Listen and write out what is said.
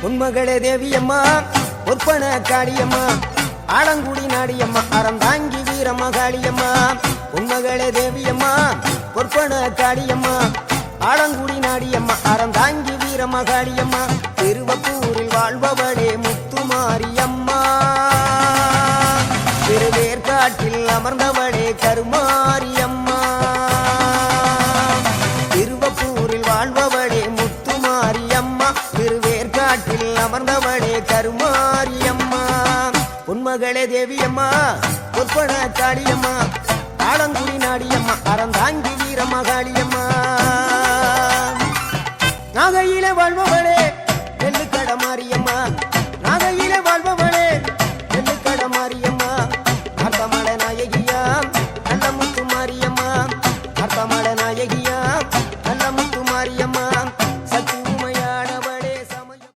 உன்மகளே தேவியம்மா பொற்பன காளியம்மா ஆலங்குடி நாடியம்மா அறந்தாங்கி வீரம்மா காளியம்மா உன்மகளே தேவியம்மா பொற்பன காளியம்மா ஆலங்குடி நாடியம்மா அறந்தாங்கி வீரம்மா காளியம்மா திருவப்பூரில் வாழ்பவளே முத்துமாரியம்மா திருவேற்காட்டில் அமர்ந்தவளே கருமாரியம்மா திருவப்பூரில் வாழ்பவளே முத்துமாரியம்மா திருவேற்காட்டில் அமர்ந்தவளே கருமாரியம்மா உன்மகளே தேவியம்மா பொற்பன காளியம்மா ஆலங்குடி நாடியம்மா அறந்தாங்கி வீரம்மா காளியம்மா நாகையிலே வாழ்வோ